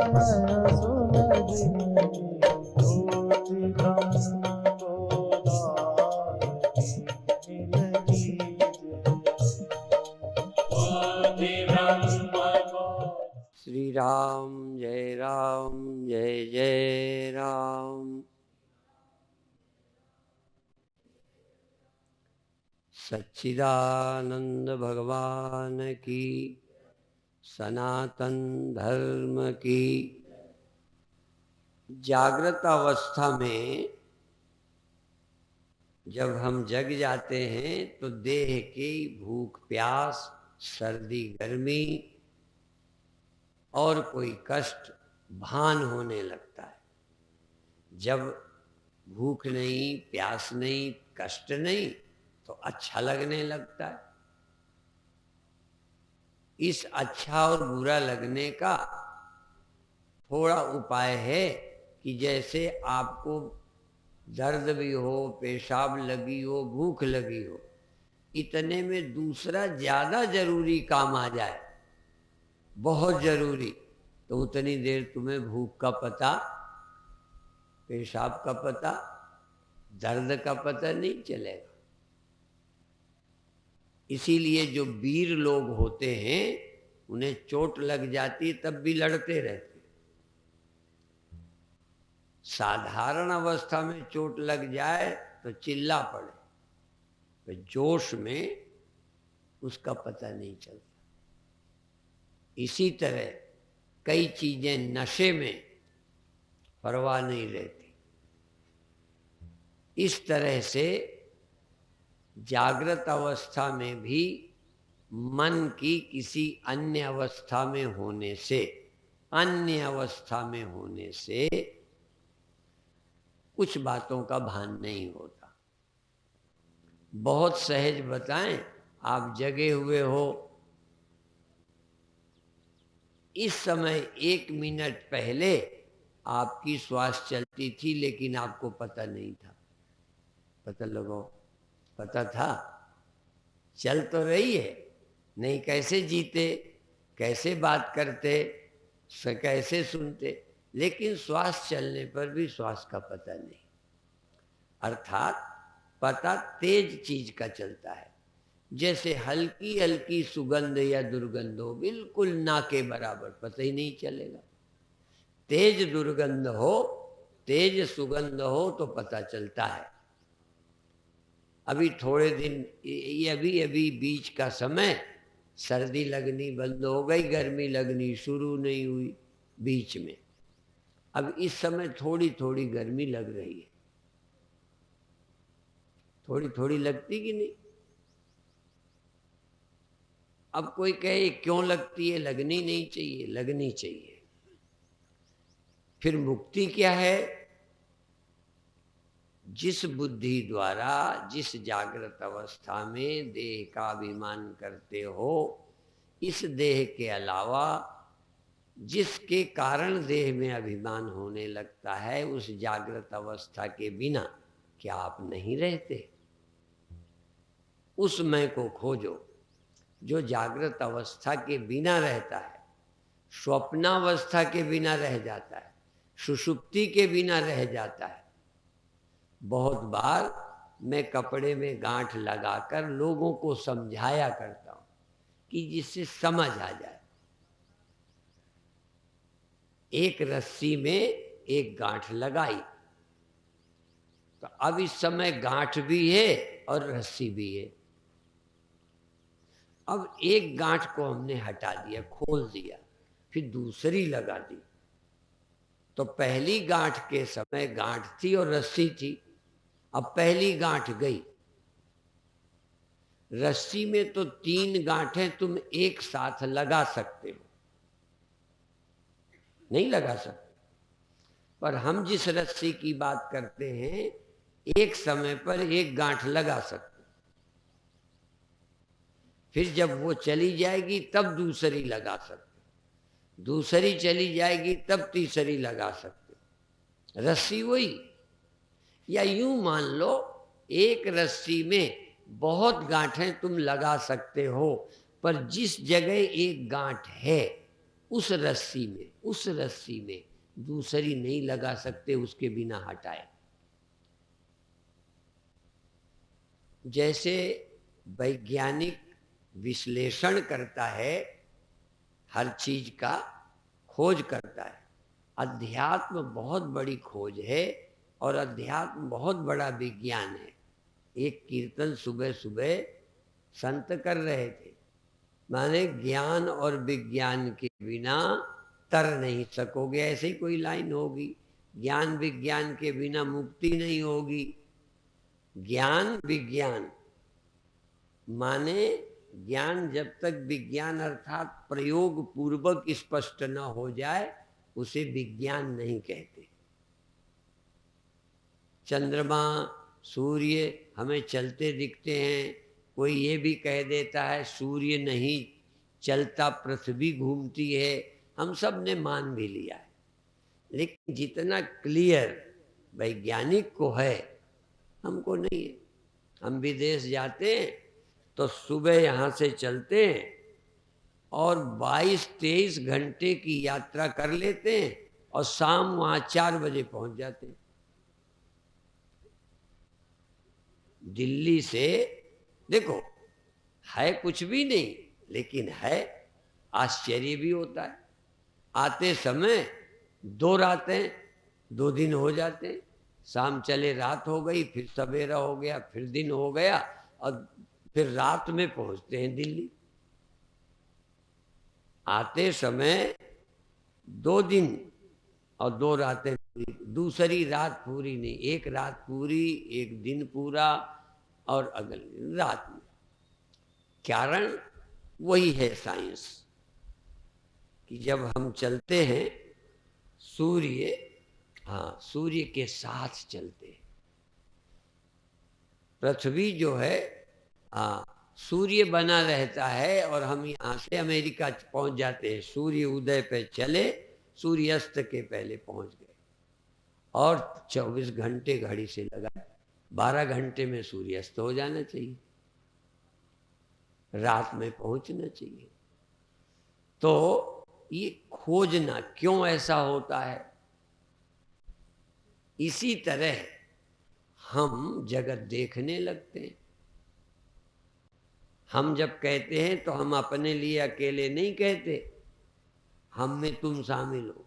मैं सुलझ गई, ज्योति ब्रह्म गोदान की मिल कीजिए। ज्योति ब्रह्म को श्री राम जय जय राम। सच्चिदानंद भगवान की, सनातन धर्म की। जागृत अवस्था में जब हम जग जाते हैं तो देह की भूख प्यास, सर्दी गर्मी और कोई कष्ट भान होने लगता है। जब भूख नहीं, प्यास नहीं, कष्ट नहीं तो अच्छा लगने लगता है। इस अच्छा और बुरा लगने का थोड़ा उपाय है कि जैसे आपको दर्द भी हो, पेशाब लगी हो, भूख लगी हो, इतने में दूसरा ज्यादा जरूरी काम आ जाए, बहुत जरूरी, तो उतनी देर तुम्हें भूख का पता, पेशाब का पता, दर्द का पता नहीं चलेगा। इसीलिए जो वीर लोग होते हैं उन्हें चोट लग जाती तब भी लड़ते रहते। साधारण अवस्था में चोट लग जाए तो चिल्ला पड़े, तो जोश में उसका पता नहीं चलता। इसी तरह कई चीजें नशे में परवाह नहीं रहती। इस तरह से जागृत अवस्था में भी मन की किसी अन्य अवस्था में होने से, अन्य अवस्था में होने से कुछ बातों का भान नहीं होता। बहुत सहज बताएं, आप जगे हुए हो, इस समय 1 मिनट पहले आपकी श्वास चलती थी लेकिन आपको पता नहीं था। पता लगाओ, पता था? चल तो रही है, नहीं कैसे जीते, कैसे बात करते, कैसे सुनते, लेकिन श्वास चलने पर भी श्वास का पता नहीं। अर्थात पता तेज चीज का चलता है। जैसे हल्की हल्की सुगंध या दुर्गंध हो, बिल्कुल ना के बराबर, पता ही नहीं चलेगा। तेज दुर्गंध हो, तेज सुगंध हो तो पता चलता है। अभी थोड़े दिन, ये अभी बीच का समय, सर्दी लगनी बंद हो गई, गर्मी लगनी शुरू नहीं हुई बीच में। अब इस समय थोड़ी थोड़ी गर्मी लग रही है, थोड़ी थोड़ी लगती कि नहीं? अब कोई कहे क्यों लगती है, लगनी नहीं चाहिए, लगनी चाहिए। फिर मुक्ति क्या है? जिस बुद्धि द्वारा, जिस जागृत अवस्था में देह का अभिमान करते हो, इस देह के अलावा जिसके कारण देह में अभिमान होने लगता है, उस जागृत अवस्था के बिना क्या आप नहीं रहते? उस मैं को खोजो जो जागृत अवस्था के बिना रहता है, स्वप्नावस्था के बिना रह जाता है, सुषुप्ति के बिना रह जाता है। बहुत बार मैं कपड़े में गांठ लगाकर लोगों को समझाया करता हूं कि जिससे समझ आ जाए। एक रस्सी में एक गांठ लगाई, तो अब इस समय गांठ भी है और रस्सी भी है। अब एक गांठ को हमने हटा दिया, खोल दिया, फिर दूसरी लगा दी। तो पहली गांठ के समय गांठ थी और रस्सी थी, अब पहली गांठ गई। रस्सी में तो 3 गांठें तुम एक साथ लगा सकते हो, नहीं लगा सकते। पर हम जिस रस्सी की बात करते हैं, एक समय पर एक गांठ लगा सकते, फिर जब वो चली जाएगी तब दूसरी लगा सकते, दूसरी चली जाएगी तब तीसरी लगा सकते। रस्सी वही। या यूं मान लो, एक रस्सी में बहुत गांठें तुम लगा सकते हो, पर जिस जगह एक गांठ है उस रस्सी में दूसरी नहीं लगा सकते उसके बिना हटाए। जैसे वैज्ञानिक विश्लेषण करता है, हर चीज का खोज करता है, अध्यात्म बहुत बड़ी खोज है और अध्यात्म बहुत बड़ा विज्ञान है। एक कीर्तन सुबह सुबह संत कर रहे थे, माने ज्ञान और विज्ञान के बिना तर नहीं सकोगे, ऐसे ही कोई लाइन होगी। ज्ञान विज्ञान के बिना मुक्ति नहीं होगी। ज्ञान विज्ञान माने ज्ञान जब तक विज्ञान अर्थात प्रयोग पूर्वक स्पष्ट न हो जाए उसे विज्ञान नहीं कहते। चंद्रमा सूर्य हमें चलते दिखते हैं, कोई ये भी कह देता है सूर्य नहीं चलता पृथ्वी घूमती है, हम सब ने मान भी लिया है। लेकिन जितना क्लियर वैज्ञानिक को है हमको नहीं है। हम विदेश जाते हैं तो सुबह यहाँ से चलते हैं और 22-23 घंटे की यात्रा कर लेते हैं और शाम वहाँ 4 बजे पहुँच जाते हैं। दिल्ली से देखो है कुछ भी नहीं, लेकिन है आश्चर्य भी होता है। आते समय 2 रातें 2 दिन हो जाते हैं, शाम चले रात हो गई, फिर सवेरा हो गया, फिर दिन हो गया और फिर रात में पहुंचते हैं दिल्ली। आते समय 2 दिन और 2 रातें पूरी, दूसरी रात पूरी नहीं, एक रात पूरी, एक दिन पूरा और अगली रात में। कारण वही है साइंस कि जब हम चलते हैं सूर्य के साथ चलते हैं। पृथ्वी जो है सूर्य बना रहता है और हम यहाँ से अमेरिका पहुंच जाते हैं। सूर्य उदय पे चले, सूर्यास्त के पहले पहुंच गए और 24 घंटे घड़ी से लगा, 12 घंटे में सूर्यास्त हो जाना चाहिए, रात में पहुंचना चाहिए। तो ये खोजना क्यों ऐसा होता है। इसी तरह हम जगत देखने लगते हैं। हम जब कहते हैं तो हम अपने लिए अकेले नहीं कहते, हम में तुम शामिल हो।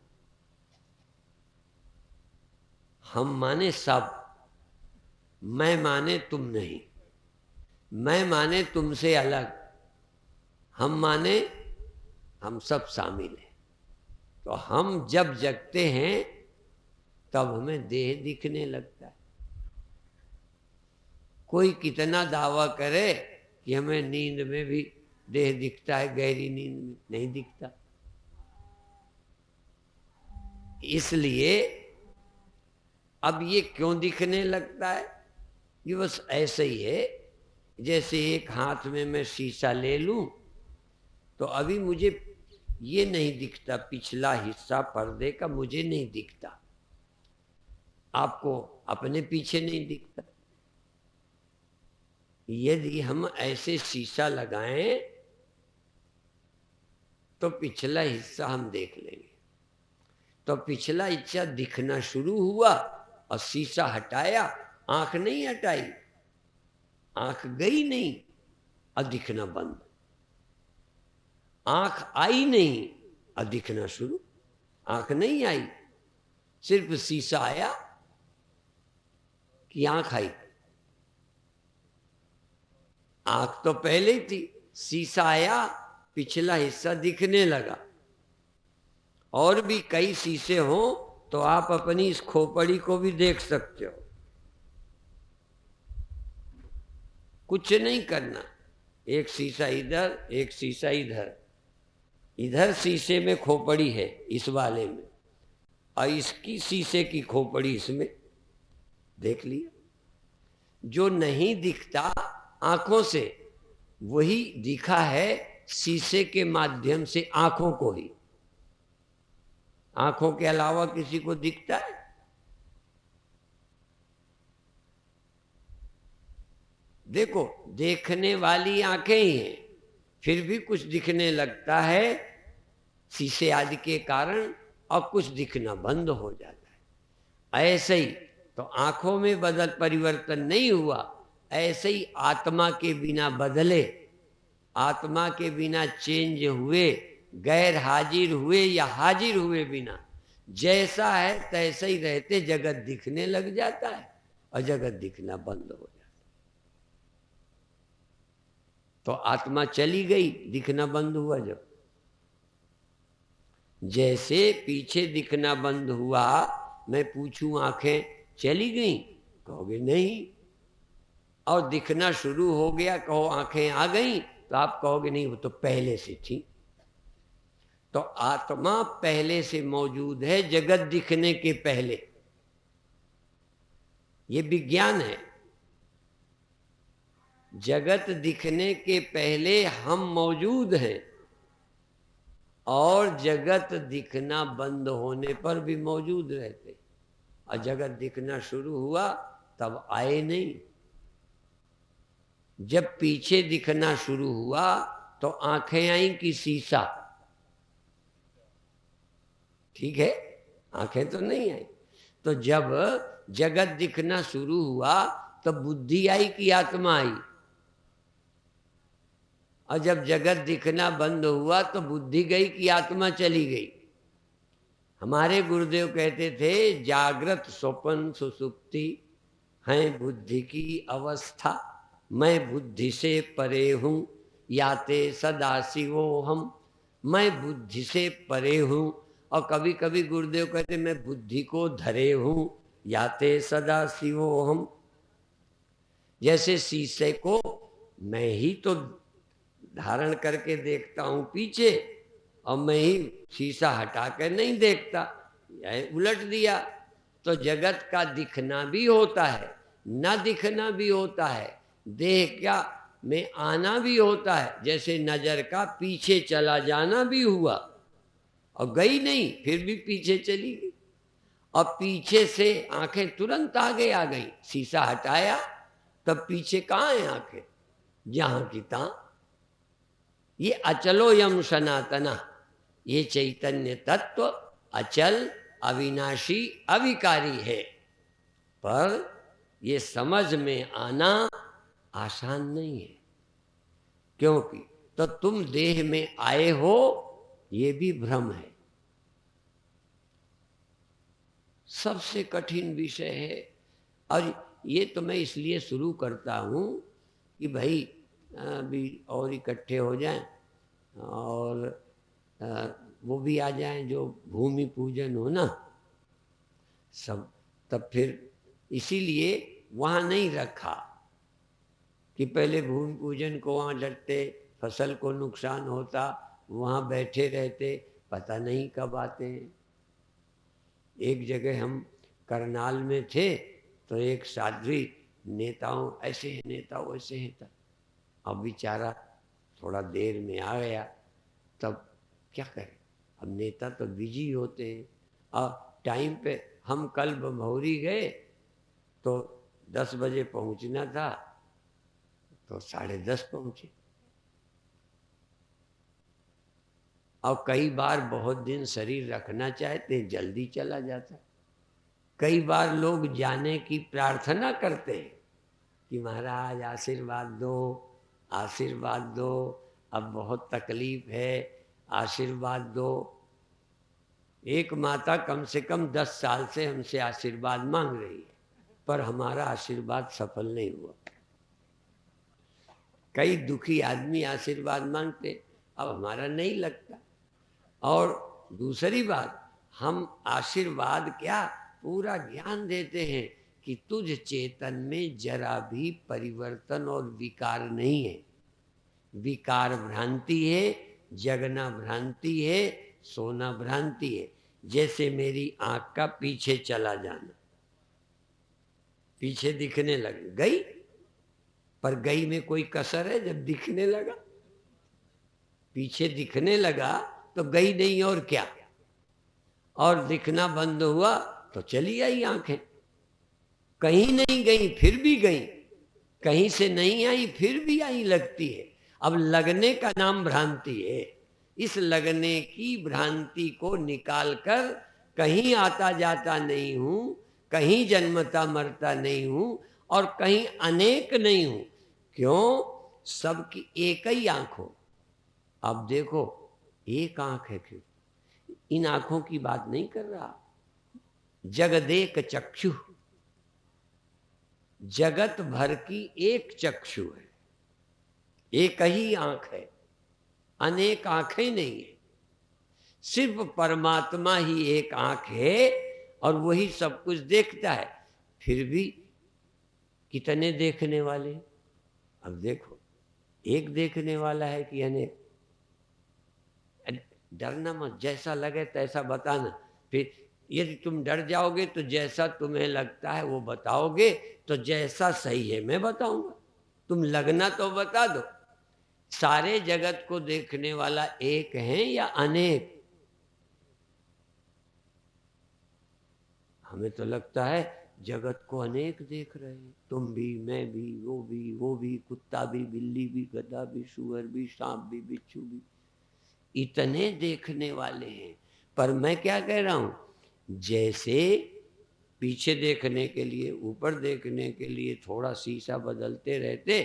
हम माने सब, मैं माने तुम नहीं, मैं माने तुमसे अलग, हम माने हम सब शामिल हैं। तो हम जब जगते हैं तब हमें देह दिखने लगता है। कोई कितना दावा करे कि हमें नींद में भी देह दिखता है, गहरी नींद में नहीं दिखता। इसलिए अब ये क्यों दिखने लगता है, ये बस ऐसे ही है। जैसे एक हाथ में मैं शीशा ले लूं तो अभी मुझे ये नहीं दिखता, पिछला हिस्सा पर्दे का मुझे नहीं दिखता, आपको अपने पीछे नहीं दिखता। यदि हम ऐसे शीशा लगाएं तो पिछला हिस्सा हम देख लेंगे। तो पिछला हिस्सा दिखना शुरू हुआ और शीशा हटाया, आंख नहीं हटाई, आंख गई नहीं और दिखना बंद। आंख आई नहीं और दिखना शुरू, आंख नहीं आई, सिर्फ शीशा आया कि आंख आई। आंख तो पहले ही थी, शीशा आया, पिछला हिस्सा दिखने लगा। और भी कई शीशे हों तो आप अपनी इस खोपड़ी को भी देख सकते हो, कुछ नहीं करना। एक शीशा इधर, एक शीशा इधर, इधर शीशे में खोपड़ी है इस वाले में, और इसकी शीशे की खोपड़ी इसमें, देख लिया। जो नहीं दिखता आंखों से वही दिखा है शीशे के माध्यम से आंखों को ही। आंखों के अलावा किसी को दिखता है? देखो देखने वाली आंखें ही हैं, फिर भी कुछ दिखने लगता है शीशे आदि के कारण और कुछ दिखना बंद हो जाता है। ऐसे ही तो आंखों में बदल परिवर्तन नहीं हुआ, ऐसे ही आत्मा के बिना बदले, आत्मा के बिना चेंज हुए, गैर हाजिर हुए या हाजिर हुए बिना जैसा है तैसे ही रहते जगत दिखने लग जाता है और जगत दिखना बंद हो जाता है। तो आत्मा चली गई, दिखना बंद हुआ। जब जैसे पीछे दिखना बंद हुआ, मैं पूछूं आंखें चली गई, कहोगे नहीं, और दिखना शुरू हो गया, कहो आंखें आ गई, तो आप कहोगे नहीं वो तो पहले से थी। तो आत्मा पहले से मौजूद है जगत दिखने के पहले, ये विज्ञान है। जगत दिखने के पहले हम मौजूद हैं और जगत दिखना बंद होने पर भी मौजूद रहते, और जगत दिखना शुरू हुआ तब आए नहीं। जब पीछे दिखना शुरू हुआ तो आंखें आई कि शीशा? ठीक है, आंखें तो नहीं आई। तो जब जगत दिखना शुरू हुआ तो बुद्धि आई कि आत्मा आई? और जब जगत दिखना बंद हुआ तो बुद्धि गई कि आत्मा चली गई? हमारे गुरुदेव कहते थे जागृत स्वप्न सुसुप्ति है बुद्धि की अवस्था, मैं बुद्धि से परे हूं याते सदा शिवो हम। मैं बुद्धि से परे हूं, और कभी कभी गुरुदेव कहते मैं बुद्धि को धरे हूं याते सदा शिवो हम। जैसे शीशे को मैं ही तो धारण करके देखता हूं पीछे, और मैं ही शीशा हटा कर नहीं देखता, यह उलट दिया। तो जगत का दिखना भी होता है, न दिखना भी होता है, देह क्या में आना भी होता है। जैसे नजर का पीछे चला जाना भी हुआ, और गई नहीं फिर भी पीछे चली गई, और पीछे से आंखें तुरंत आगे आ गई। शीशा हटाया तब पीछे कहाँ है आंखें? जहां की तहां। ये अचलो यम सनातना, ये चैतन्य तत्व अचल अविनाशी अविकारी है, पर ये समझ में आना आसान नहीं है। क्योंकि तो तुम देह में आए हो, ये भी भ्रम है। सबसे कठिन विषय है, और ये तो मैं इसलिए शुरू करता हूं कि भाई अभी और इकट्ठे हो जाएं और वो भी आ जाएं जो भूमि पूजन हो ना सब, तब फिर इसीलिए वहाँ नहीं रखा कि पहले भूमि पूजन को वहाँ डरते, फसल को नुकसान होता, वहाँ बैठे रहते, पता नहीं कब आते हैं। एक जगह हम करनाल में थे तो एक साध्वी, नेताओं ऐसे हैं, नेता वैसे हैं, तब अब बेचारा थोड़ा देर में आ गया, तब क्या करें, अब नेता तो बिजी होते हैं। और टाइम पे हम कल बम्हौरी गए तो 10 बजे पहुंचना था, तो 10:30 पहुंचे। और कई बार बहुत दिन शरीर रखना चाहते जल्दी चला जाता। कई बार लोग जाने की प्रार्थना करते हैं कि महाराज आशीर्वाद दो, आशीर्वाद दो, अब बहुत तकलीफ है, आशीर्वाद दो। एक माता कम से कम 10 साल से हमसे आशीर्वाद मांग रही है, पर हमारा आशीर्वाद सफल नहीं हुआ। कई दुखी आदमी आशीर्वाद मांगते, अब हमारा नहीं लगता। और दूसरी बात, हम आशीर्वाद क्या पूरा ज्ञान देते हैं कि तुझ चेतन में जरा भी परिवर्तन और विकार नहीं है। विकार भ्रांति है, जगना भ्रांति है, सोना भ्रांति है। जैसे मेरी आंख का पीछे चला जाना, पीछे दिखने लग गई, पर गई में कोई कसर है? जब दिखने लगा, पीछे दिखने लगा तो गई नहीं, और क्या। और दिखना बंद हुआ तो चली आई आंखें, कहीं नहीं गई फिर भी गई, कहीं से नहीं आई फिर भी आई लगती है। अब लगने का नाम भ्रांति है, इस लगने की भ्रांति को निकालकर कहीं आता जाता नहीं हूं, कहीं जन्मता मरता नहीं हूं और कहीं अनेक नहीं हूं। क्यों? सबकी एक ही आंख हो। अब देखो, एक आंख है, क्यों? इन आंखों की बात नहीं कर रहा। जगदेक चक्षु, जगत भर की एक चक्षु है, एक ही आंख है, अनेक आंखें नहीं है। सिर्फ परमात्मा ही एक आंख है और वही सब कुछ देखता है। फिर भी कितने देखने वाले? अब देखो, एक देखने वाला है कि अनेक? डरना मत, जैसा लगे तैसा बताना। फिर यदि तुम डर जाओगे तो जैसा तुम्हें लगता है वो बताओगे, तो जैसा सही है मैं बताऊंगा। तुम लगना तो बता दो। सारे जगत को देखने वाला एक है या अनेक? हमें तो लगता है जगत को अनेक देख रहे हैं, तुम भी, मैं भी, वो भी, कुत्ता भी, बिल्ली भी, गधा भी, सुअर भी, सांप भी, बिच्छू भी, इतने देखने वाले हैं। पर मैं क्या कह रहा हूं, जैसे पीछे देखने के लिए, ऊपर देखने के लिए थोड़ा शीशा बदलते रहते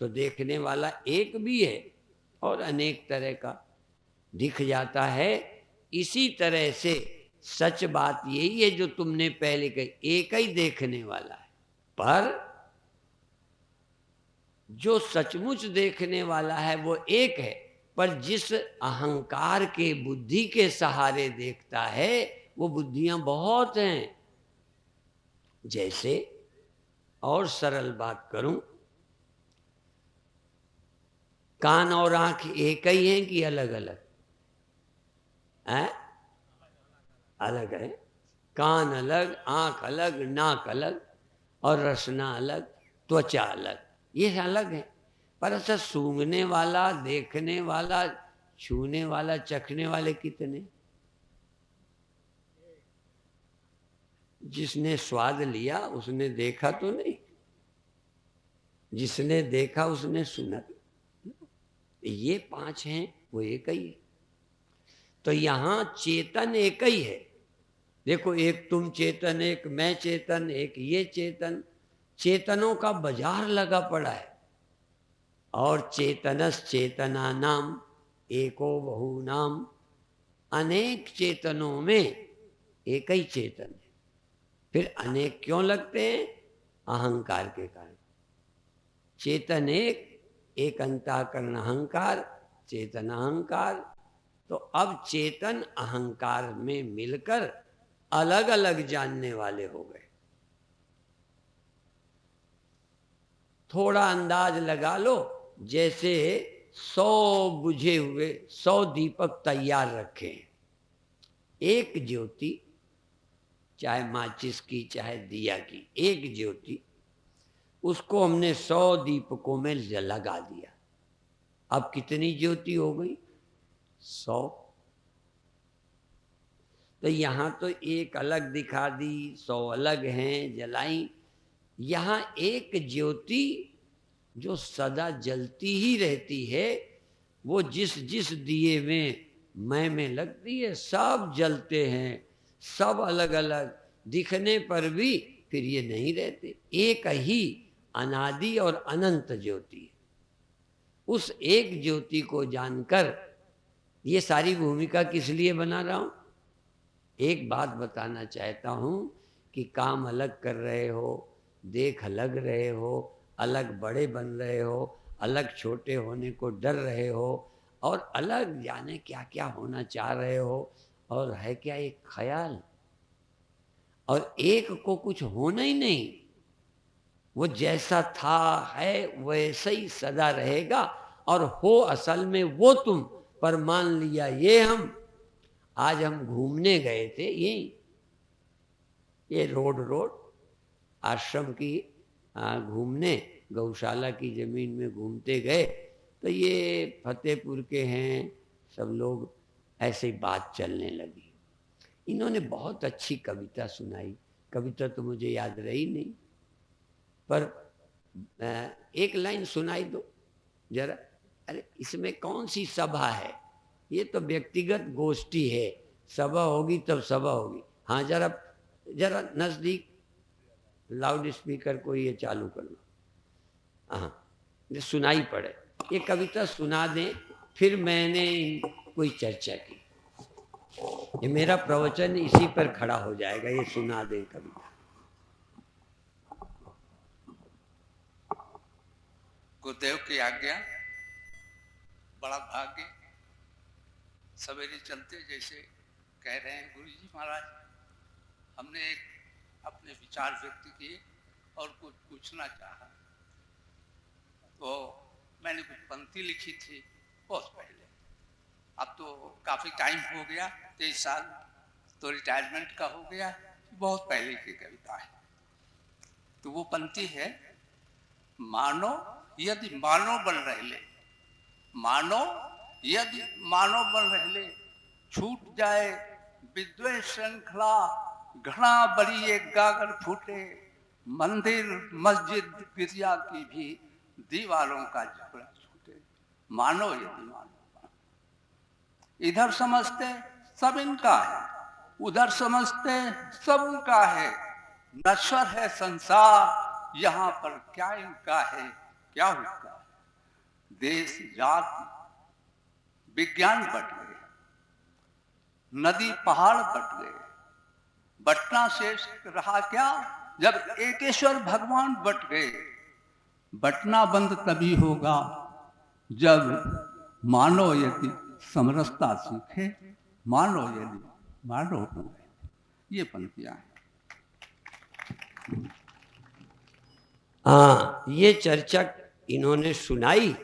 तो देखने वाला एक भी है और अनेक तरह का दिख जाता है। इसी तरह से सच बात यही है जो तुमने पहले कही, एक ही देखने वाला है। पर जो सचमुच देखने वाला है वो एक है, पर जिस अहंकार के, बुद्धि के सहारे देखता है वो बुद्धियां बहुत हैं। जैसे, और सरल बात करूं, कान और आंख एक ही हैं कि अलग अलग है? अलग है। कान अलग, आंख अलग, नाक अलग और रसना अलग, त्वचा अलग, ये अलग है। पर ऐसा सूंघने वाला, देखने वाला, छूने वाला, चखने वाले कितने? जिसने स्वाद लिया उसने देखा तो नहीं, जिसने देखा उसने सुना। ये पांच हैं, वो एक ही है। तो यहां चेतन एक ही है। देखो, एक तुम चेतन, एक मैं चेतन, एक ये चेतन, चेतनों का बाजार लगा पड़ा है। और चेतनस चेतना नाम एको बहु नाम, अनेक चेतनों में एक ही चेतन है। फिर अनेक क्यों लगते हैं? अहंकार के कारण। चेतन एक, एक अंतःकरण अहंकार, चेतन अहंकार। तो अब चेतन अहंकार में मिलकर अलग अलग जानने वाले हो गए। थोड़ा अंदाज लगा लो, जैसे 100 बुझे हुए, 100 दीपक तैयार रखे, एक ज्योति, चाहे माचिस की चाहे दिया की, एक ज्योति, उसको हमने 100 दीपकों में लगा दिया। अब कितनी ज्योति हो गई? 100। तो यहां तो एक अलग दिखा दी, 100 अलग हैं जलाई। यहां एक ज्योति जो सदा जलती ही रहती है, वो जिस जिस दिए में लगती है, सब जलते हैं, सब अलग अलग दिखने पर भी फिर ये नहीं रहते। एक ही अनादि और अनंत ज्योति है। उस एक ज्योति को जानकर, ये सारी भूमिका किस लिए बना रहा हूं? एक बात बताना चाहता हूं कि काम अलग कर रहे हो, देख अलग रहे हो, अलग बड़े बन रहे हो, अलग छोटे होने को डर रहे हो, और अलग जाने क्या क्या होना चाह रहे हो, और है क्या एक ख्याल, और एक को कुछ होना ही नहीं। वो जैसा था है वैसे ही सदा रहेगा, और हो असल में वो तुम, पर मान लिया ये हम। आज हम घूमने गए थे, ये रोड आश्रम की घूमने, गौशाला की जमीन में घूमते गए, तो ये फतेहपुर के हैं सब लोग, ऐसे ही बात चलने लगी। इन्होंने बहुत अच्छी कविता सुनाई, कविता तो मुझे याद रही नहीं, पर एक लाइन सुनाई दो जरा। अरे इसमें कौन सी सभा है? ये तो व्यक्तिगत गोष्ठी है, सभा होगी तब सभा होगी। हाँ, जरा जरा नजदीक लाउड स्पीकर को ये चालू कर लो। हाँ, ये सुनाई पड़े, ये कविता सुना दें, फिर मैंने कोई चर्चा की। ये मेरा प्रवचन इसी पर खड़ा हो जाएगा, ये सुना दें कविता। गुरुदेव की आज्ञा, बड़ा भाग्य। सवेरे चलते जैसे कह रहे हैं गुरु जी महाराज, हमने एक अपने विचार व्यक्त किए और कुछ पूछना चाहा। तो मैंने कुछ पंक्ति लिखी थी बहुत पहले, अब तो काफी टाइम हो गया, 23 साल तो रिटायरमेंट का हो गया, बहुत पहले की कविता है। तो वो पंक्ति है, मानो यदि मानो बन रहले, मानो यदि मानो बन रहले, छूट जाए विद्वेष श्रृंखला, घना बड़ी एक गागर फूटे, मंदिर मस्जिद गिरजा की भी दीवारों का झगड़ा छूटे। मानो यदि मानो, इधर समझते सब इनका है, उधर समझते सब उनका है, नश्वर है संसार, यहाँ पर क्या इनका है क्या उनका है। देश जाति विज्ञान बट गए, नदी पहाड़ बट गए, बटना शेष रहा क्या जब एकेश्वर भगवान बट गए। बटना बंद तभी होगा जब मानो यदि समरसता सीखे, मानो यदि मानो बन गए। ये पंक्तियां हैं। हाँ, ये चर्चा इन्होंने सुनाई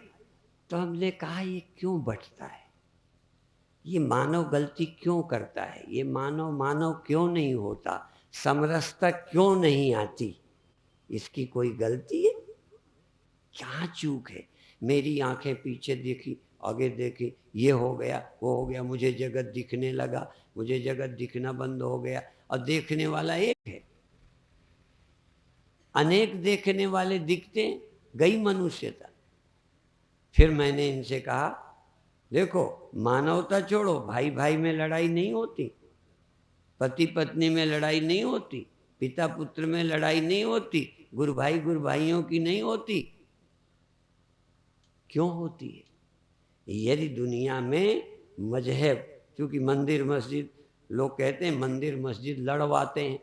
तो हमने कहा ये क्यों बटता है, ये मानव गलती क्यों करता है, ये मानव मानव क्यों नहीं होता, समरसता क्यों नहीं आती, इसकी कोई गलती है, क्या चूक है। मेरी आंखें पीछे देखी आगे देखी, ये हो गया वो हो गया, मुझे जगत दिखने लगा, मुझे जगत दिखना बंद हो गया, और देखने वाला एक है। अनेक देखने वाले दिखते, गई मनुष्यता। फिर मैंने इनसे कहा, देखो मानवता छोड़ो, भाई भाई में लड़ाई नहीं होती, पति पत्नी में लड़ाई नहीं होती, पिता पुत्र में लड़ाई नहीं होती, गुरु भाइयों की नहीं होती। क्यों होती है? यदि दुनिया में मजहब, क्योंकि मंदिर मस्जिद, लोग कहते हैं मंदिर मस्जिद लड़वाते हैं,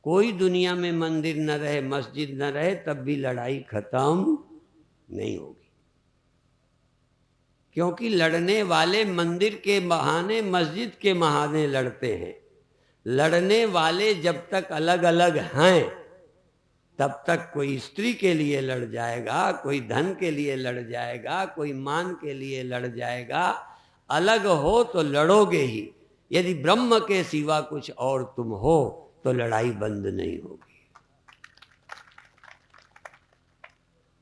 कोई दुनिया में मंदिर न रहे मस्जिद न रहे तब भी लड़ाई खत्म नहीं होगी। क्योंकि लड़ने वाले मंदिर के बहाने मस्जिद के बहाने लड़ते हैं। लड़ने वाले जब तक अलग अलग हैं तब तक कोई स्त्री के लिए लड़ जाएगा, कोई धन के लिए लड़ जाएगा, कोई मान के लिए लड़ जाएगा। अलग हो तो लड़ोगे ही, यदि ब्रह्म के सिवा कुछ और तुम हो तो लड़ाई बंद नहीं होगी।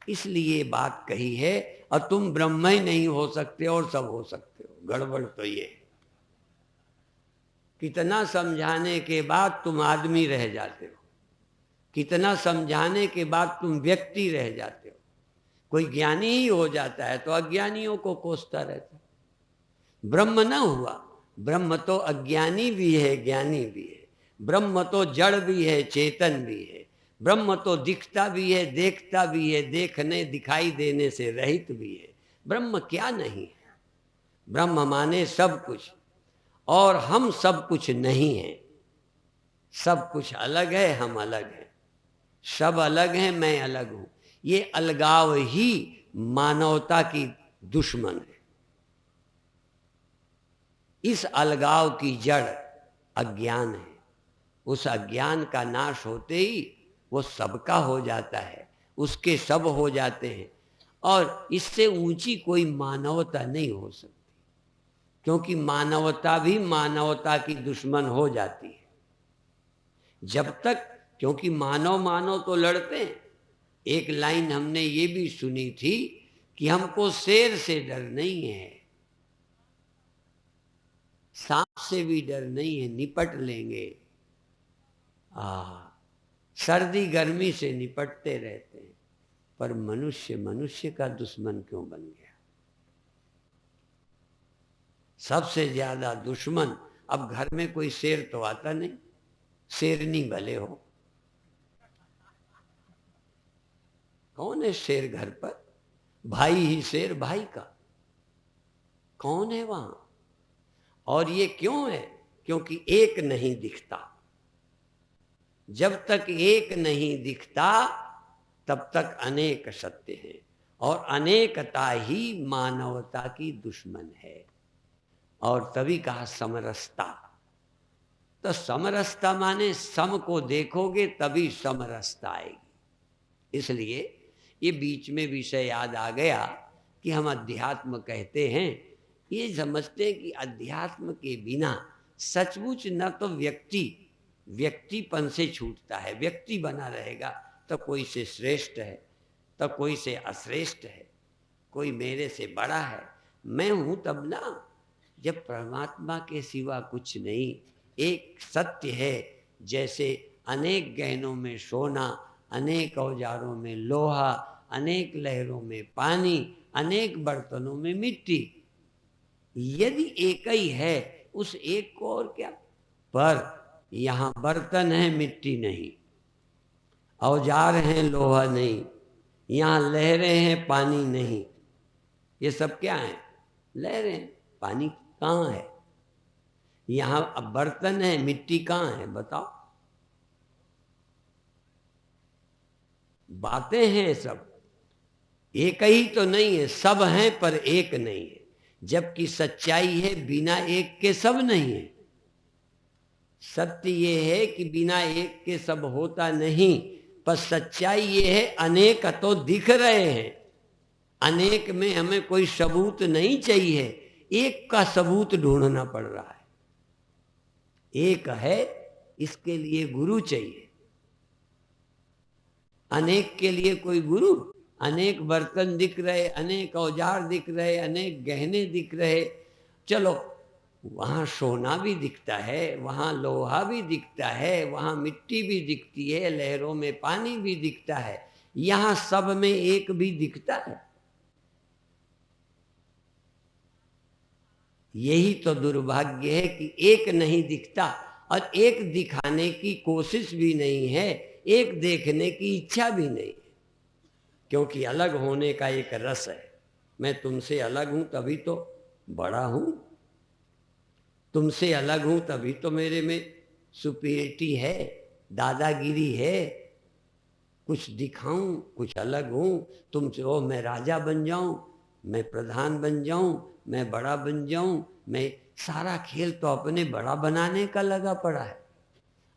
इसलिए बात कही है, और तुम ब्रह्म ही नहीं हो सकते और सब हो सकते हो। गड़बड़ तो ये, कितना समझाने के बाद तुम आदमी रह जाते हो, कितना समझाने के बाद तुम व्यक्ति रह जाते हो। कोई ज्ञानी ही हो जाता है तो अज्ञानियों को कोसता रहता है। ब्रह्म न हुआ, ब्रह्म तो अज्ञानी भी है ज्ञानी भी है, ब्रह्म तो जड़ भी है चेतन भी है, ब्रह्म तो दिखता भी है देखता भी है, देखने दिखाई देने से रहित भी है। ब्रह्म क्या नहीं है? ब्रह्म माने सब कुछ, और हम सब कुछ नहीं हैं। सब कुछ अलग है, हम अलग हैं, सब अलग हैं, मैं अलग हूं। ये अलगाव ही मानवता की दुश्मन है। इस अलगाव की जड़ अज्ञान है। उस अज्ञान का नाश होते ही वो सबका हो जाता है, उसके सब हो जाते हैं, और इससे ऊंची कोई मानवता नहीं हो सकती, क्योंकि मानवता भी मानवता की दुश्मन हो जाती है जब तक, क्योंकि मानव मानव तो लड़ते हैं। एक लाइन हमने ये भी सुनी थी कि हमको शेर से डर नहीं है, सांप से भी डर नहीं है, निपट लेंगे। सर्दी गर्मी से निपटते रहते हैं, पर मनुष्य मनुष्य का दुश्मन क्यों बन गया? सबसे ज्यादा दुश्मन। अब घर में कोई शेर तो आता नहीं, शेरनी भले हो। कौन है शेर घर पर? भाई ही शेर भाई का। कौन है वहां? और ये क्यों है? क्योंकि एक नहीं दिखता। जब तक एक नहीं दिखता तब तक अनेक सत्य हैं, और अनेकता ही मानवता की दुश्मन है। और तभी कहा समरसता। तो समरसता माने सम को देखोगे तभी समरसता आएगी। इसलिए ये बीच में विषय याद आ गया कि हम अध्यात्म कहते हैं, ये समझते हैं कि अध्यात्म के बिना सचमुच न तो व्यक्तिपन से छूटता है, व्यक्ति बना रहेगा तो कोई से श्रेष्ठ है तो कोई से अश्रेष्ठ है, कोई मेरे से बड़ा है, मैं हूं तब ना। जब परमात्मा के सिवा कुछ नहीं, एक सत्य है। जैसे अनेक गहनों में सोना, अनेक औजारों में लोहा, अनेक लहरों में पानी, अनेक बर्तनों में मिट्टी, यदि एक ही है उस एक को और क्या। पर यहां बर्तन है, मिट्टी नहीं, औजार हैं, लोहा नहीं, यहां लहरें हैं, पानी नहीं। ये सब क्या है? लहरें। पानी कहाँ है? यहां अब बर्तन है, मिट्टी कहाँ है? बताओ। बातें हैं सब, एक ही तो नहीं है, सब हैं पर एक नहीं है। जबकि सच्चाई है बिना एक के सब नहीं है। सत्य ये है कि बिना एक के सब होता नहीं, पर सच्चाई ये है अनेक तो दिख रहे हैं। अनेक में हमें कोई सबूत नहीं चाहिए, एक का सबूत ढूंढना पड़ रहा है। एक है, इसके लिए गुरु चाहिए। अनेक के लिए कोई गुरु? अनेक बर्तन दिख रहे, अनेक औजार दिख रहे, अनेक गहने दिख रहे, चलो वहां सोना भी दिखता है, वहां लोहा भी दिखता है, वहां मिट्टी भी दिखती है, लहरों में पानी भी दिखता है, यहां सब में एक भी दिखता है। यही तो दुर्भाग्य है कि एक नहीं दिखता, और एक दिखाने की कोशिश भी नहीं है, एक देखने की इच्छा भी नहीं है। क्योंकि अलग होने का एक रस है। मैं तुमसे अलग हूं तभी तो बड़ा हूं, तुमसे अलग हूं तभी तो मेरे में सुपीरियरिटी है, दादागिरी है। कुछ दिखाऊं, कुछ अलग हूं, तुमसे ओ मैं राजा बन जाऊं, मैं प्रधान बन जाऊं, मैं बड़ा बन जाऊं। मैं सारा खेल तो अपने बड़ा बनाने का लगा पड़ा है।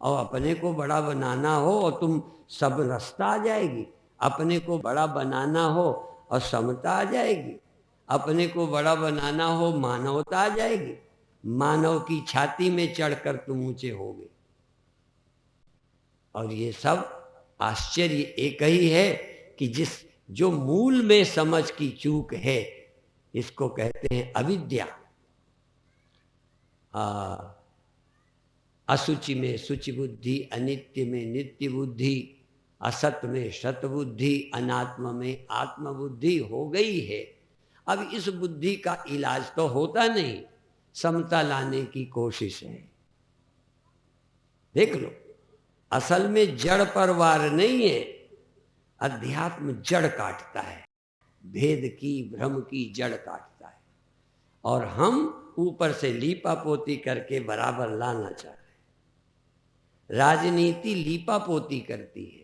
और अपने को बड़ा बनाना हो और तुम सब रास्ता आ जाएगी। अपने को बड़ा बनाना हो और समता आ जाएगी। अपने को बड़ा बनाना हो, मानवता आ जाएगी। मानव की छाती में चढ़कर तुम ऊंचे होगे। और ये सब आश्चर्य एक ही है कि जो मूल में समझ की चूक है, इसको कहते हैं अविद्या। असुचि में सुचि बुद्धि, अनित्य में नित्य बुद्धि, असत में सत बुद्धि, अनात्म में आत्म बुद्धि हो गई है। अब इस बुद्धि का इलाज तो होता नहीं, समता लाने की कोशिश है। देख लो, असल में जड़ पर वार नहीं है, अध्यात्म जड़ काटता है, भेद की भ्रम की जड़ काटता है। और हम ऊपर से लीपा पोती करके बराबर लाना चाह रहे हैं। राजनीति लीपा पोती करती है।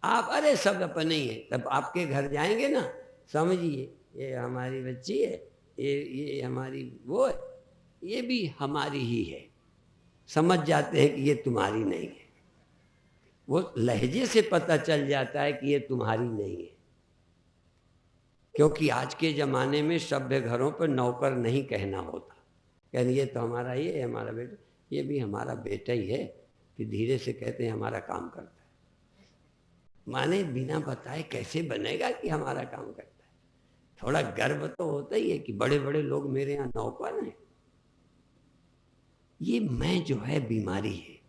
आप अरे सब अपने ही है, तब आपके घर जाएंगे ना, समझिए ये हमारी बच्ची है, ये हमारी वो है, ये भी हमारी ही है। समझ जाते हैं कि ये तुम्हारी नहीं है। वो लहजे से पता चल जाता है कि ये तुम्हारी नहीं है। क्योंकि आज के ज़माने में सभ्य घरों पर नौकर नहीं कहना होता, कहना ये तो हमारा, ये हमारा बेटा, ये भी हमारा बेटा ही है, कि धीरे से कहते हैं हमारा काम करता है। माने बिना बताए कैसे बनेगा कि हमारा काम करता है। थोड़ा गर्व तो होता ही है कि बड़े बड़े लोग मेरे यहाँ नौकर हैं। ये मैं जो है बीमारी है,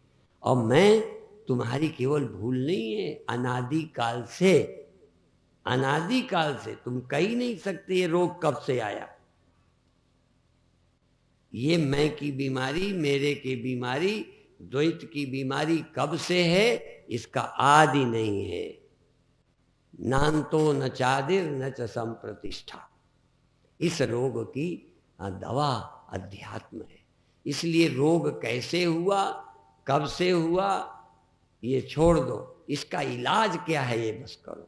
और मैं तुम्हारी केवल भूल नहीं है, अनादिकाल से तुम कह ही नहीं सकते ये रोग कब से आया। ये मैं की बीमारी, मेरे की बीमारी, द्वैत की बीमारी कब से है, इसका आदि नहीं है। नान्तो न चादिर न च संप्रतिष्ठा। इस रोग की दवा अध्यात्म है। इसलिए रोग कैसे हुआ, कब से हुआ, ये छोड़ दो। इसका इलाज क्या है ये बस करो।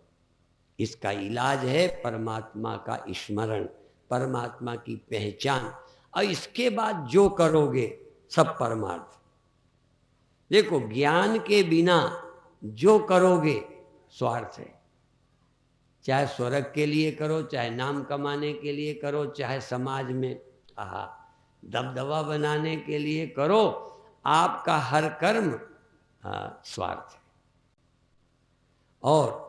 इसका इलाज है परमात्मा का स्मरण, परमात्मा की पहचान, और इसके बाद जो करोगे सब परमार्थ। देखो, ज्ञान के बिना जो करोगे स्वार्थ है। चाहे स्वर्ग के लिए करो, चाहे नाम कमाने के लिए करो, चाहे समाज में दबदबा बनाने के लिए करो, आपका हर कर्म स्वार्थ है। और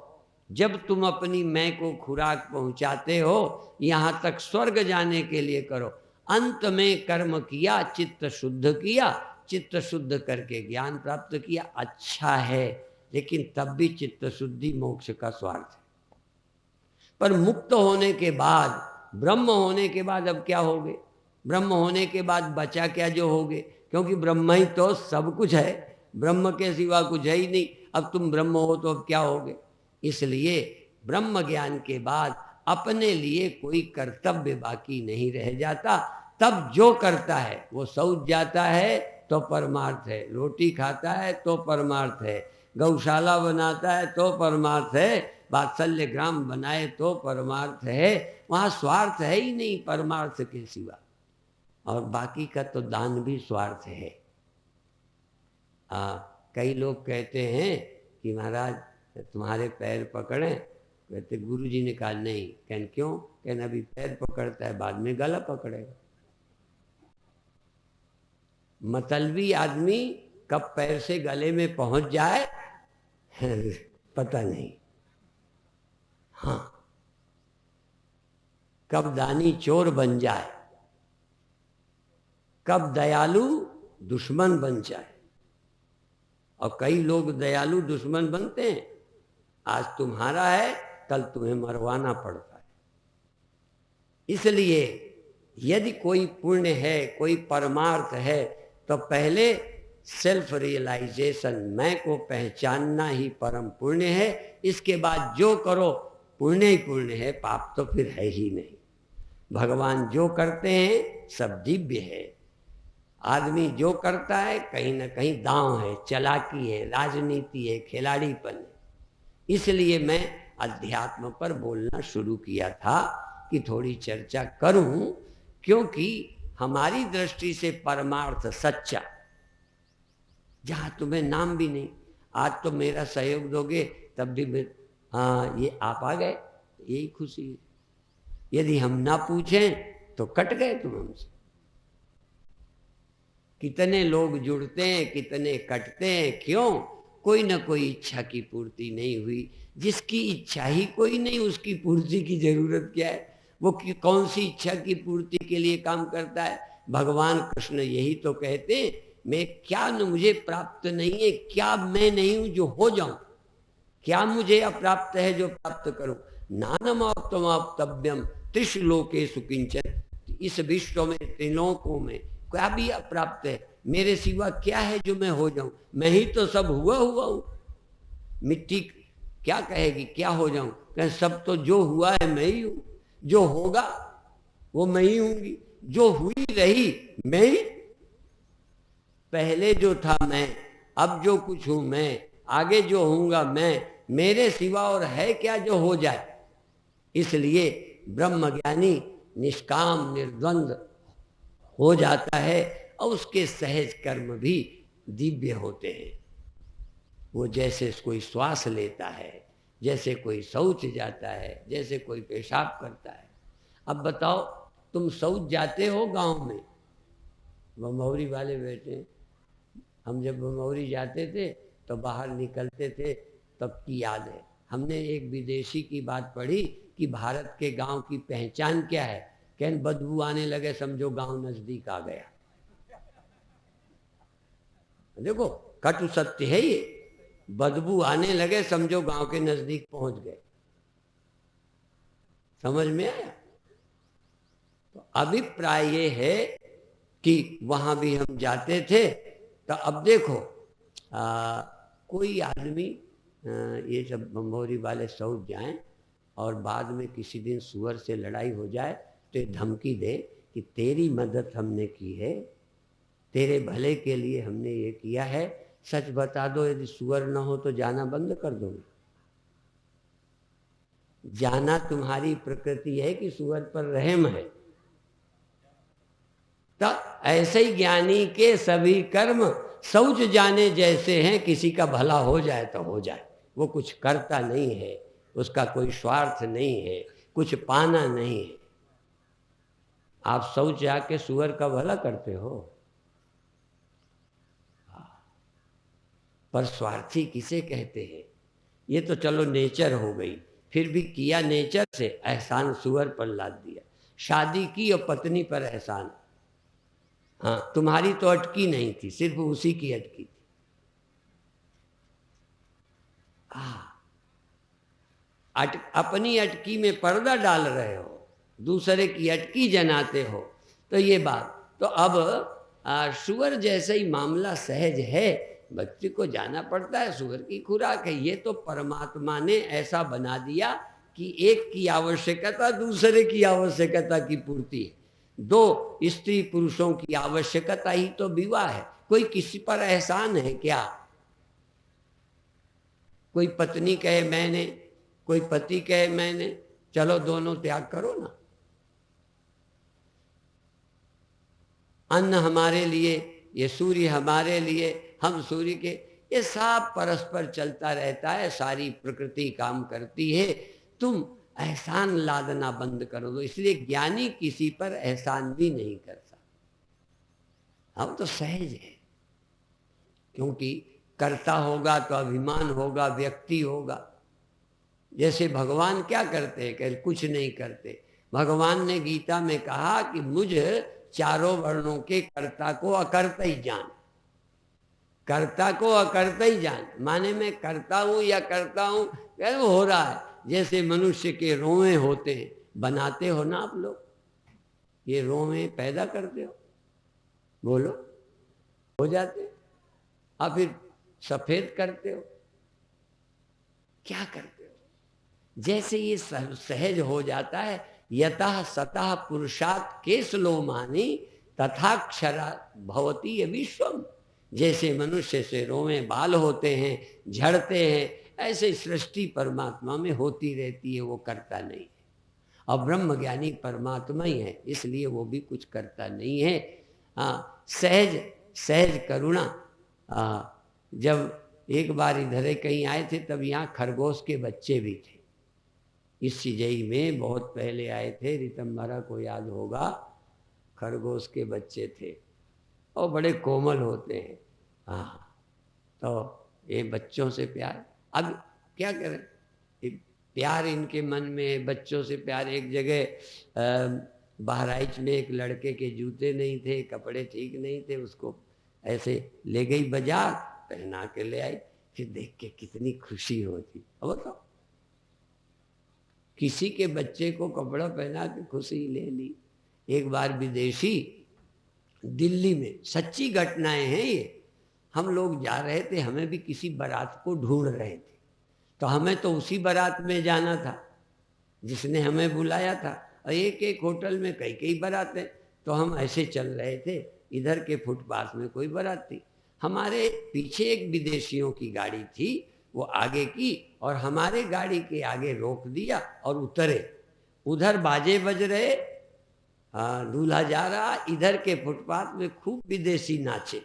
जब तुम अपनी मैं को खुराक पहुंचाते हो, यहां तक स्वर्ग जाने के लिए करो, अंत में कर्म किया, चित्त शुद्ध किया, चित्त शुद्ध करके ज्ञान प्राप्त किया, अच्छा है, लेकिन तब भी चित्त शुद्धि मोक्ष का स्वार्थ है। पर मुक्त होने के बाद, ब्रह्म होने के बाद अब क्या होगे? ब्रह्म होने के बाद बचा क्या जो होगे? क्योंकि ब्रह्म ही तो सब कुछ है, ब्रह्म के सिवा कुछ है ही नहीं। अब तुम ब्रह्म हो तो अब क्या होगे? इसलिए ब्रह्म ज्ञान के बाद अपने लिए कोई कर्तव्य बाकी नहीं रह जाता। तब जो करता है वो शौच जाता है तो परमार्थ है, रोटी खाता है तो परमार्थ है, गौशाला बनाता है तो परमार्थ है, वात्सल्य ग्राम बनाए तो परमार्थ है। वहाँ स्वार्थ है ही नहीं परमार्थ के सिवा। और बाकी का तो दान भी स्वार्थ है। कई लोग कहते हैं कि महाराज तुम्हारे पैर पकड़ें, कहते गुरुजी ने कहा नहीं। कहन क्यों? कहना अभी पैर पकड़ता है, बाद में गला पकड़ेगा। मतलबी आदमी कब पैर से गले में पहुंच जाए पता नहीं। हाँ, कब दानी चोर बन जाए, कब दयालु दुश्मन बन जाए। और कई लोग दयालु दुश्मन बनते हैं। आज तुम्हारा है, कल तुम्हें मरवाना पड़ता है। इसलिए यदि कोई पुण्य है, कोई परमार्थ है, तो पहले सेल्फ रियलाइजेशन, मैं को पहचानना ही परम पुण्य है। इसके बाद जो करो पुण्य ही पुण्य है, पाप तो फिर है ही नहीं। भगवान जो करते हैं सब दिव्य है। आदमी जो करता है कहीं ना कहीं दांव है, चालाकी है, राजनीति है, खिलाड़ीपन है। इसलिए मैं अध्यात्म पर बोलना शुरू किया था कि थोड़ी चर्चा करूं, क्योंकि हमारी दृष्टि से परमार्थ सच्चा, जहां तुम्हें नाम भी नहीं, आज तो मेरा सहयोग दोगे तब भी हाँ ये आप आ गए, यही खुशी है। यदि हम ना पूछें तो कट गए तुम हमसे। कितने लोग जुड़ते हैं, कितने कटते हैं, क्यों? कोई ना कोई इच्छा की पूर्ति नहीं हुई। जिसकी इच्छा ही कोई नहीं, उसकी पूर्ति की जरूरत क्या है? वो कौन सी इच्छा की पूर्ति के लिए काम करता है? भगवान कृष्ण यही तो कहते हैं, मैं क्या न मुझे प्राप्त नहीं है, क्या मैं नहीं हूं जो हो जाऊं, क्या मुझे अप्राप्त है जो प्राप्त करूं। नानमाप्तमाप्तव्यम त्रिशलोकेषु किंचन। इस विश्व में, त्रिलोकों में क्या भी अप्राप्त है, मेरे सिवा क्या है जो मैं हो जाऊं? मैं ही तो सब हुआ हूं। मिट्टी क्या कहेगी क्या हो जाऊं? कहे सब तो जो हुआ है मैं ही हूं, जो होगा वो मैं ही हूंगी, जो हुई रही मैं ही। पहले जो था मैं, अब जो कुछ हूं मैं, आगे जो होऊंगा मैं, मेरे सिवा और है क्या जो हो जाए। इसलिए ब्रह्मज्ञानी निष्काम निर्द्वंद हो जाता है और उसके सहज कर्म भी दिव्य होते हैं। वो जैसे कोई श्वास लेता है, जैसे कोई शौच जाता है, जैसे कोई पेशाब करता है। अब बताओ, तुम शौच जाते हो गांव में? बमौरी वाले बैठे, हम जब बमौरी जाते थे तो बाहर निकलते थे, तब की याद है। हमने एक विदेशी की बात पढ़ी कि भारत के गांव की पहचान क्या है। कहन बदबू आने लगे समझो गांव नजदीक आ गया। देखो कटु सत्य है ये, बदबू आने लगे समझो गांव के नजदीक पहुंच गए। समझ में आया? तो अभिप्राय ये है कि वहां भी हम जाते थे। तो अब देखो कोई आदमी ये सब बम्भोरी वाले सऊद जाएं और बाद में किसी दिन सुअर से लड़ाई हो जाए तो ये धमकी दे कि तेरी मदद हमने की है, तेरे भले के लिए हमने ये किया है, सच बता दो यदि सुअर न हो तो जाना बंद कर दोगे। जाना तुम्हारी प्रकृति है कि सुअर पर रहम है। तो ऐसे ही ज्ञानी के सभी कर्म शौच जाने जैसे हैं, किसी का भला हो जाए तो हो जाए, वो कुछ करता नहीं है, उसका कोई स्वार्थ नहीं है, कुछ पाना नहीं है। आप शौच जाके सुअर का भला करते हो, पर स्वार्थी किसे कहते हैं? ये तो चलो नेचर हो गई, फिर भी किया नेचर से, एहसान सुअर पर लाद दिया। शादी की और पत्नी पर एहसान। हाँ, तुम्हारी तो अटकी नहीं थी, सिर्फ उसी की अटकी थी। अपनी अटकी में पर्दा डाल रहे हो, दूसरे की अटकी जनाते हो, तो ये बात। तो अब सुअर जैसा ही मामला सहज है, बच्चे को जाना पड़ता है, सुअर की खुराक है। ये तो परमात्मा ने ऐसा बना दिया कि एक की आवश्यकता दूसरे की आवश्यकता की पूर्ति है। दो स्त्री पुरुषों की आवश्यकता ही तो विवाह है। कोई किसी पर एहसान है क्या? कोई पत्नी कहे मैंने, कोई पति कहे मैंने, चलो दोनों त्याग करो ना। अन्न हमारे लिए, ये सूर्य हमारे लिए, हम सूर्य के, ये सब परस्पर चलता रहता है, सारी प्रकृति काम करती है। तुम एहसान लादना बंद करो दो। इसलिए ज्ञानी किसी पर एहसान भी नहीं करता। हम तो सहज है, क्योंकि करता होगा तो अभिमान होगा, व्यक्ति होगा। जैसे भगवान क्या करते हैं? कह कुछ नहीं करते। भगवान ने गीता में कहा कि मुझ चारों वर्णों के कर्ता को अकर्ता ही जान। कर्ता को अकर्ता ही जान माने मैं करता हूं या करता हूं, वो हो रहा है। जैसे मनुष्य के रोए होते हैं, बनाते हो ना आप लोग, ये रोए पैदा करते हो, बोलो, हो जाते, और फिर सफेद करते हो, क्या करते हो? जैसे ये सहज हो जाता है, यतः सतः पुरुषात् केशलोमानि तथाक्षरा भवति ये विश्वम। जैसे मनुष्य से रोए बाल होते हैं, झड़ते हैं, ऐसे सृष्टि परमात्मा में होती रहती है, वो करता नहीं है। और ब्रह्मज्ञानी परमात्मा ही है, इसलिए वो भी कुछ करता नहीं है। सहज सहज करुणा। जब एक बार इधर कहीं आए थे, तब यहाँ खरगोश के बच्चे भी थे। इस सिजई में बहुत पहले आए थे, रितम्बरा को याद होगा, खरगोश के बच्चे थे और बड़े कोमल होते हैं। हाँ, तो ये बच्चों से प्यार, अब क्या करें, प्यार इनके मन में, बच्चों से प्यार। एक जगह बहराइच में एक लड़के के जूते नहीं थे, कपड़े ठीक नहीं थे, उसको ऐसे ले गई बाजार, पहना के ले आई। फिर देख के कितनी खुशी होती। अब बताओ, किसी के बच्चे को कपड़ा पहना के खुशी ले ली। एक बार विदेशी, दिल्ली में, सच्ची घटनाएं हैं ये, हम लोग जा रहे थे, हमें भी किसी बारात को ढूंढ रहे थे, तो हमें तो उसी बारात में जाना था जिसने हमें बुलाया था। और एक एक होटल में कई कई बारातें, तो हम ऐसे चल रहे थे, इधर के फुटपाथ में कोई बारात थी, हमारे पीछे एक विदेशियों की गाड़ी थी, वो आगे की और हमारे गाड़ी के आगे रोक दिया और उतरे। उधर बाजे बज रहे, दूल्हा जा रहा, इधर के फुटपाथ में खूब विदेशी नाचे।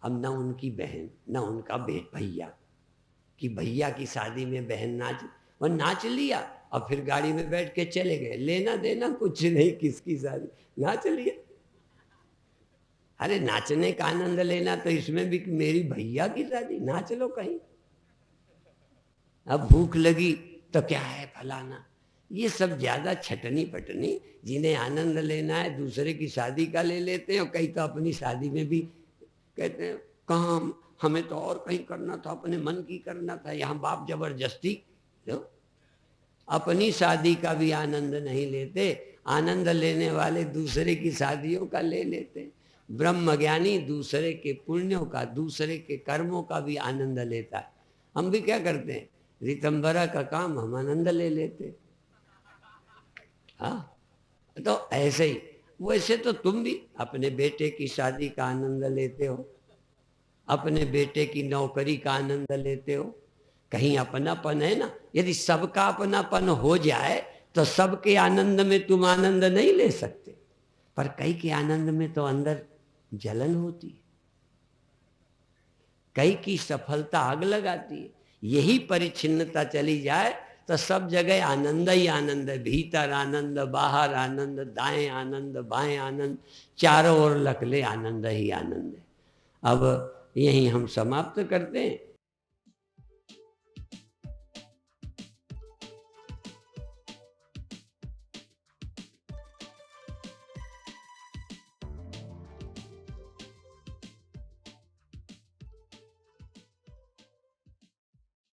अब ना उनकी बहन ना उनका भैया, कि भैया की शादी में बहन नाच, वो नाच लिया और फिर गाड़ी में बैठ के चले गए, लेना देना कुछ नहीं, किसकी शादी, नाच लिया। अरे नाचने का आनंद लेना तो इसमें भी, मेरी भैया की शादी, नाच लो कहीं। अब भूख लगी तो क्या है फलाना, ये सब ज्यादा छटनी पटनी, जिन्हें आनंद लेना है दूसरे की शादी का ले लेते हैं, और कई तो अपनी शादी में भी कहते हैं कहाँ, हमें तो और कहीं करना था, अपने मन की करना था, यहाँ बाप जबरदस्ती। अपनी शादी का भी आनंद नहीं लेते, आनंद लेने वाले दूसरे की शादियों का ले लेते। ब्रह्मज्ञानी दूसरे के पुण्यों का, दूसरे के कर्मों का भी आनंद लेता है। हम भी क्या करते हैं, ऋतंबरा का काम हम आनंद ले लेते। हाँ, तो ऐसे ही, वैसे तो तुम भी अपने बेटे की शादी का आनंद लेते हो, अपने बेटे की नौकरी का आनंद लेते हो। कहीं अपनापन है ना, यदि सबका अपनापन हो जाए तो सबके आनंद में तुम आनंद नहीं ले सकते, पर कई के आनंद में तो अंदर जलन होती है, कई की सफलता आग लगाती है। यही परिच्छिन्नता चली जाए तो सब जगह आनंद ही आनंद है, भीतर आनंद, बाहर आनंद, दाएं आनंद, बाएं आनंद, चारों ओर लकले आनंद ही आनंद है। अब यहीं हम समाप्त करते हैं।